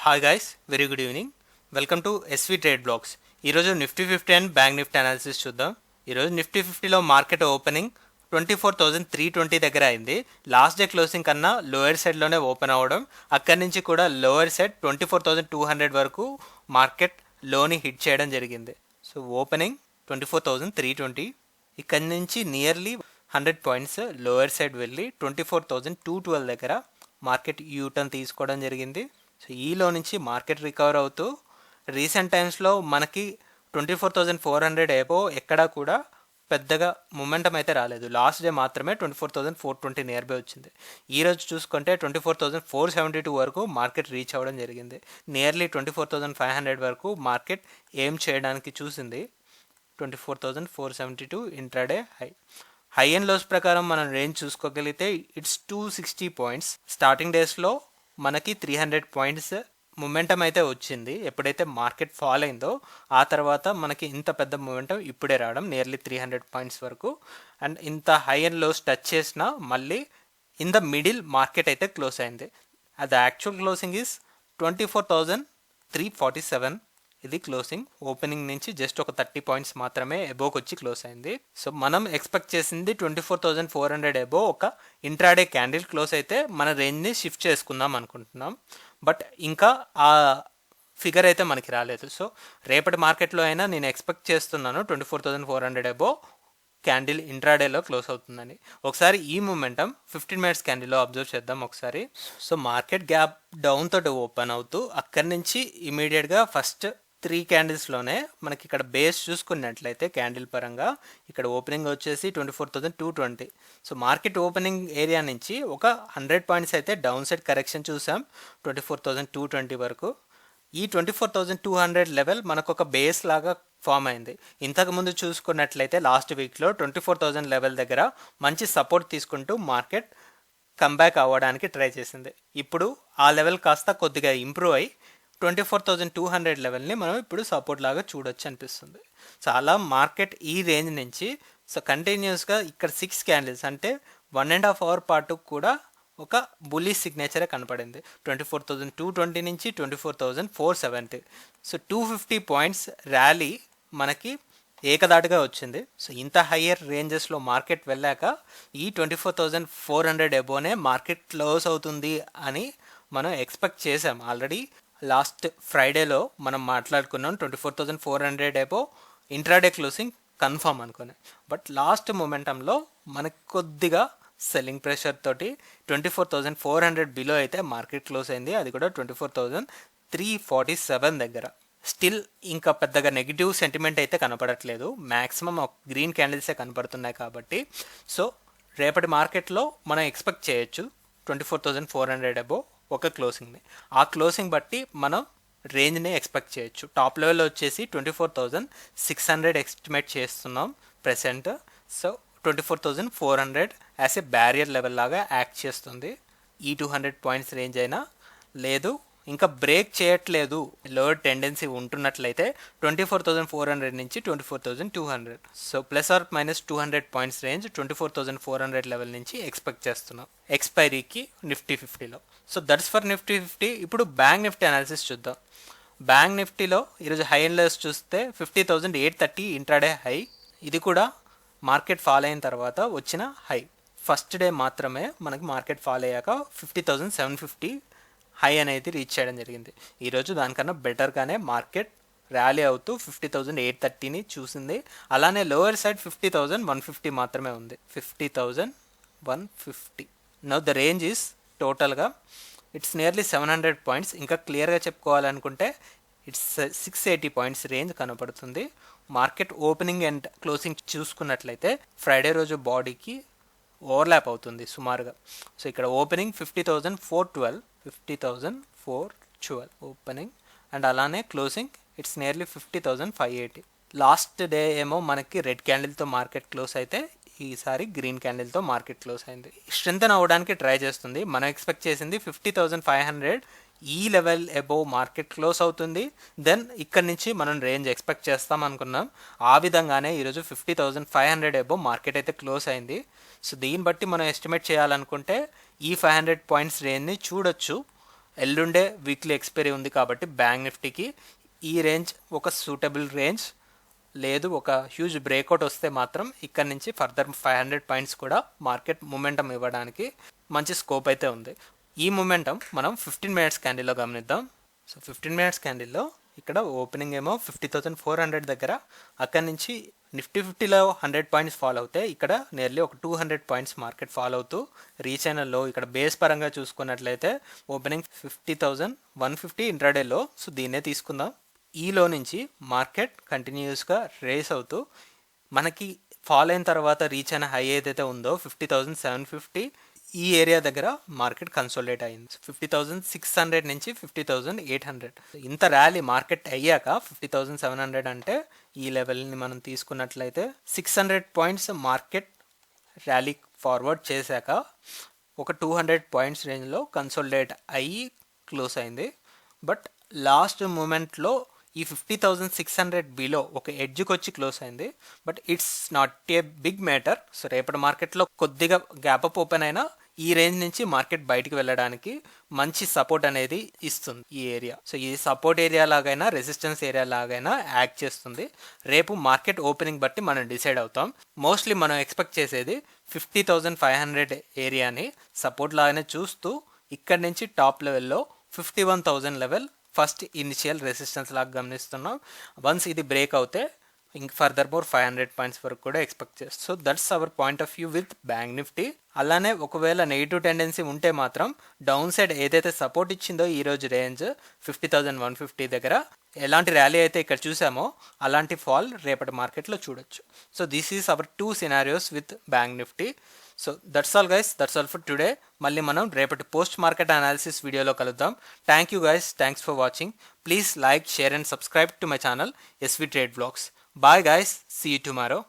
Hi guys, very good evening. Welcome to SV trade blogs. ఈరోజు Nifty 50 and bank Nifty analysis చూద్దాం. ఈరోజు Nifty 50లో market opening 24,320 దగ్గర అయింది. లాస్ట్ డే క్లోజింగ్ కన్నా లోయర్ సైడ్లోనే ఓపెన్ అవ్వడం, అక్కడి నుంచి కూడా లోయర్ సైడ్ 24,200 వరకు మార్కెట్ లోని హిట్ చేయడం జరిగింది. సో ఓపెనింగ్ 24,320, ఇక్కడి నుంచి నియర్లీ 100 పాయింట్స్ లోయర్ సైడ్ వెళ్ళి 24,212 దగ్గర మార్కెట్ యూటర్న్ తీసుకోవడం జరిగింది. సో ఈలో నుంచి మార్కెట్ రికవర్ అవుతూ రీసెంట్ టైమ్స్లో మనకి 24,400 ఏబో ఎక్కడా కూడా పెద్దగా మొమెంటం అయితే రాలేదు. లాస్ట్ డే మాత్రమే 24,420 నియర్ బై వచ్చింది. ఈరోజు చూసుకుంటే 24,472 వరకు మార్కెట్ రీచ్ అవ్వడం జరిగింది. నియర్లీ 24,500 వరకు మార్కెట్ ఏం చేయడానికి చూసింది. 24,472 ఇంట్రాడే హై అండ్ లోస్ ప్రకారం మనం రేంజ్ చూసుకోగలిగితే ఇట్స్ 260 పాయింట్స్. స్టార్టింగ్ డేస్లో మనకి 300 పాయింట్స్ మొమెంటం అయితే వచ్చింది. ఎప్పుడైతే మార్కెట్ ఫాల్ అయిందో ఆ తర్వాత మనకి ఇంత పెద్ద మొమెంటం ఇప్పుడే రావడం, నియర్లీ 300 పాయింట్స్ వరకు. అండ్ ఇంత హై అండ్ లోస్ టచ్ చేసినా మళ్ళీ ఇన్ ద మిడిల్ మార్కెట్ అయితే క్లోజ్ అయింది. అది యాక్చువల్ క్లోజింగ్ ఈజ్ 24,347. ఇది క్లోజింగ్. ఓపెనింగ్ నుంచి జస్ట్ ఒక 30 పాయింట్స్ మాత్రమే ఎబోకి వచ్చి క్లోజ్ అయింది. సో మనం ఎక్స్పెక్ట్ చేసింది 24,400 ఎబో ఒక ఇంట్రాడే క్యాండిల్ క్లోజ్ అయితే మన రేంజ్ని షిఫ్ట్ చేసుకుందాం అనుకుంటున్నాం. బట్ ఇంకా ఆ ఫిగర్ అయితే మనకి రాలేదు. సో రేపటి మార్కెట్లో అయినా నేను ఎక్స్పెక్ట్ చేస్తున్నాను 24,400 ఎబో క్యాండిల్ ఇంట్రాడేలో క్లోజ్ అవుతుందని. ఒకసారి ఈ మూమెంటం 15 మినిట్స్ క్యాండిల్లో అబ్జర్వ్ చేద్దాం ఒకసారి. సో మార్కెట్ గ్యాప్ డౌన్ తోటి ఓపెన్ అవుతూ అక్కడి నుంచి ఇమీడియట్గా ఫస్ట్ 3 క్యాండిల్స్లోనే మనకి ఇక్కడ బేస్ చూసుకున్నట్లయితే క్యాండిల్ పరంగా ఇక్కడ ఓపెనింగ్ వచ్చేసి 24,220. సో మార్కెట్ ఓపెనింగ్ ఏరియా నుంచి ఒక 100 పాయింట్స్ అయితే డౌన్ సైడ్ కరెక్షన్ చూసాం 24,220 వరకు. ఈ 24,200 లెవెల్ మనకు ఒక బేస్ లాగా ఫామ్ అయింది. ఇంతకుముందు చూసుకున్నట్లయితే లాస్ట్ వీక్లో 24,000 లెవెల్ దగ్గర మంచి సపోర్ట్ తీసుకుంటూ మార్కెట్ కంబ్యాక్ అవ్వడానికి ట్రై చేసింది. ఇప్పుడు ఆ లెవెల్ కాస్త కొద్దిగా ఇంప్రూవ్ అయ్యి 24,200 లెవెల్ని మనం ఇప్పుడు సపోర్ట్ లాగా చూడొచ్చు అనిపిస్తుంది. సో అలా మార్కెట్ ఈ రేంజ్ నుంచి సో కంటిన్యూస్గా ఇక్కడ 6 క్యాండిల్స్ అంటే 1.5 అవర్ పాటు కూడా ఒక బుల్లిష్ సిగ్నేచరే కనపడింది. 24,220 నుంచి 24,470. సో 250 పాయింట్స్ ర్యాలీ మనకి ఏకదాటిగా వచ్చింది. సో ఇంత హయ్యర్ రేంజెస్లో మార్కెట్ వెళ్ళాక ఈ 24,400 ఎబోనే మార్కెట్ క్లోజ్ అవుతుంది అని మనం ఎక్స్పెక్ట్ చేసాం. ఆల్రెడీ లాస్ట్ ఫ్రైడేలో మనం మాట్లాడుకున్నాం 24,400 ఎబో ఇంట్రాడే క్లోజింగ్ కన్ఫర్మ్ అనుకుని. బట్ లాస్ట్ మొమెంటంలో మనకు కొద్దిగా సెల్లింగ్ ప్రెషర్ తోటి 24,400 బిలో అయితే మార్కెట్ క్లోజ్ అయింది. అది కూడా 24,347 దగ్గర. స్టిల్ ఇంకా పెద్దగా నెగిటివ్ సెంటిమెంట్ అయితే కనపడట్లేదు. మ్యాక్సిమం గ్రీన్ క్యాండిల్సే కనపడుతున్నాయి కాబట్టి సో రేపటి మార్కెట్లో మనం ఎక్స్పెక్ట్ చేయొచ్చు 24,400 అబో ఒక క్లోజింగ్ని. ఆ క్లోజింగ్ బట్టి మనం రేంజ్ని ఎక్స్పెక్ట్ చేయొచ్చు. టాప్ లెవెల్ వచ్చేసి 24,600 ఎస్టిమేట్ చేస్తున్నాం present. So 24,400 as a barrier level లాగా యాక్ట్ చేస్తుంది. ఈ 200 పాయింట్స్ రేంజ్ అయినా లేదు, ఇంకా బ్రేక్ చేయట్లేదు, లోవర్ టెండెన్సీ ఉంటున్నట్లయితే 24,400 నుంచి 24,200. So plus or minus 200 points range 24,400 level నుంచి ఎక్స్పెక్ట్ చేస్తున్నాం ఎక్స్పైరీకి నిఫ్టీ 50లో. So that's for Nifty 50. ఇప్పుడు బ్యాంక్ నిఫ్టీ అనాలిసిస్ చూద్దాం. బ్యాంక్ నిఫ్టీలో ఈరోజు హై అండ్ లోస్ చూస్తే 50,830 ఇంట్రాడే హై. ఇది కూడా మార్కెట్ ఫాల్ అయిన తర్వాత వచ్చిన హై. ఫస్ట్ డే మాత్రమే మనకి మార్కెట్ ఫాల్ అయ్యాక 50,750 హై అనేది రీచ్ చేయడం జరిగింది. ఈరోజు దానికన్నా బెటర్గానే మార్కెట్ ర్యాలీ అవుతూ 50,830ని చూసింది. అలానే లోవర్ సైడ్ 50,150 మాత్రమే ఉంది. 50,150. నౌ ద రేంజ్ ఈస్ టోటల్గా ఇట్స్ నియర్లీ 700 పాయింట్స్. ఇంకా క్లియర్గా చెప్పుకోవాలనుకుంటే ఇట్స్ 680 పాయింట్స్ రేంజ్ కనపడుతుంది. మార్కెట్ ఓపెనింగ్ అండ్ క్లోజింగ్ చూసుకున్నట్లయితే ఫ్రైడే రోజు బాడీకి ఓవర్లాప్ అవుతుంది సుమారుగా. సో ఇక్కడ ఓపెనింగ్ 50,412 ఓపెనింగ్ అండ్ అలానే closing it's nearly 50,580. Last day ఏమో మనకి రెడ్ క్యాండిల్తో మార్కెట్ క్లోజ్ అయితే ఈసారి గ్రీన్ క్యాండిల్తో మార్కెట్ క్లోజ్ అయింది. స్ట్రెంథెన్ అవ్వడానికి ట్రై చేస్తుంది. మనం ఎక్స్పెక్ట్ చేసింది 50,500 ఈ లెవెల్ అబోవ్ మార్కెట్ క్లోజ్ అవుతుంది. దెన్ ఇక్కడ నుంచి మనం రేంజ్ ఎక్స్పెక్ట్ చేస్తాం అనుకున్నాం. ఆ విధంగానే ఈరోజు 50,500 అబోవ్ మార్కెట్ అయితే క్లోజ్ అయింది. సో దీన్ని బట్టి మనం ఎస్టిమేట్ చేయాలనుకుంటే ఈ 500 పాయింట్స్ రేంజ్ని చూడొచ్చు. ఎల్లుండే వీక్లీ ఎక్స్పైరీ ఉంది కాబట్టి బ్యాంక్ నిఫ్టీకి ఈ రేంజ్ ఒక సూటబుల్ రేంజ్. లేదు ఒక హ్యూజ్ బ్రేక్అవుట్ వస్తే మాత్రం ఇక్కడ నుంచి ఫర్దర్ 500 పాయింట్స్ కూడా మార్కెట్ మూమెంటం ఇవ్వడానికి మంచి స్కోప్ అయితే ఉంది. ఈ మూమెంటం మనం 15 మినిట్స్ క్యాండిల్లో గమనిద్దాం. సో 15 మినిట్స్ క్యాండిల్లో ఇక్కడ ఓపెనింగ్ ఏమో 50,400 దగ్గర, అక్కడి నుంచి నిఫ్టీ 50లో 100 పాయింట్స్ ఫాలో అవుతే ఇక్కడ నియర్లీ ఒక 200 పాయింట్స్ మార్కెట్ ఫాలో అవుతూ రీచ్ అయిన లో. ఇక్కడ బేస్ పరంగా చూసుకున్నట్లయితే ఓపెనింగ్ 50,150 ఇంట్రాడేలో. సో దీన్నే తీసుకుందాం. ఈలో నుంచి మార్కెట్ కంటిన్యూస్గా రేస్ అవుతూ మనకి ఫాల్ అయిన తర్వాత రీచ్ అయిన హై ఏదైతే ఉందో 50,750 ఈ ఏరియా దగ్గర మార్కెట్ కన్సోలిడేట్ అయింది. 50,600 నుంచి 50,800 ఇంత ర్యాలీ మార్కెట్ అయ్యాక 50,700 అంటే ఈ లెవెల్ని మనం తీసుకున్నట్లయితే 600 పాయింట్స్ మార్కెట్ ర్యాలీ ఫార్వర్డ్ చేశాక ఒక 200 పాయింట్స్ రేంజ్లో కన్సోలిడేట్ అయ్యి క్లోజ్ అయింది. బట్ లాస్ట్ మూమెంట్లో ఈ 50,600 బిలో ఒక ఎడ్జ్కి వచ్చి క్లోజ్ అయింది. But it's not a big matter. So రేపటి మార్కెట్లో కొద్దిగా గ్యాప్ అప్ ఓపెన్ అయినా ఈ రేంజ్ నుంచి మార్కెట్ బయటికి వెళ్ళడానికి మంచి సపోర్ట్ అనేది ఇస్తుంది ఈ ఏరియా. సో ఈ సపోర్ట్ ఏరియా లాగైనా రెసిస్టెన్స్ ఏరియా లాగైనా యాక్ట్ చేస్తుంది. రేపు మార్కెట్ ఓపెనింగ్ బట్టి మనం డిసైడ్ అవుతాం. మోస్ట్లీ మనం ఎక్స్పెక్ట్ చేసేది 50,500 ఏరియాని సపోర్ట్ లాగానే చూస్తూ ఇక్కడ నుంచి టాప్ లెవెల్లో 51,000 లెవెల్ ఫస్ట్ ఇనిషియల్ రెసిస్టెన్స్ లాగా గమనిస్తున్నాం. వన్స్ ఇది బ్రేక్ అవుతే ఇంక ఫర్దర్ మోర్ 500 పాయింట్స్ వరకు కూడా ఎక్స్పెక్ట్ చేస్తాం. So that's our point of view with bank Nifty. అలానే ఒకవేళ నెగిటివ్ టెండెన్సీ ఉంటే మాత్రం డౌన్ సైడ్ ఏదైతే సపోర్ట్ ఇచ్చిందో ఈరోజు రేంజ్ 50,150 దగ్గర ఎలాంటి ర్యాలీ అయితే ఇక్కడ చూసామో అలాంటి ఫాల్ రేపటి మార్కెట్లో చూడొచ్చు. So this is our 2 scenarios with bank Nifty. So that's all guys, that's all for today. మళ్ళీ మనం రేపటి పోస్ట్ మార్కెట్ అనాలిసిస్ వీడియోలో కలుద్దాం. Thank you guys, thanks for watching. Please like, share and subscribe to my channel SV Trade Vlogs. Bye guys, see you tomorrow.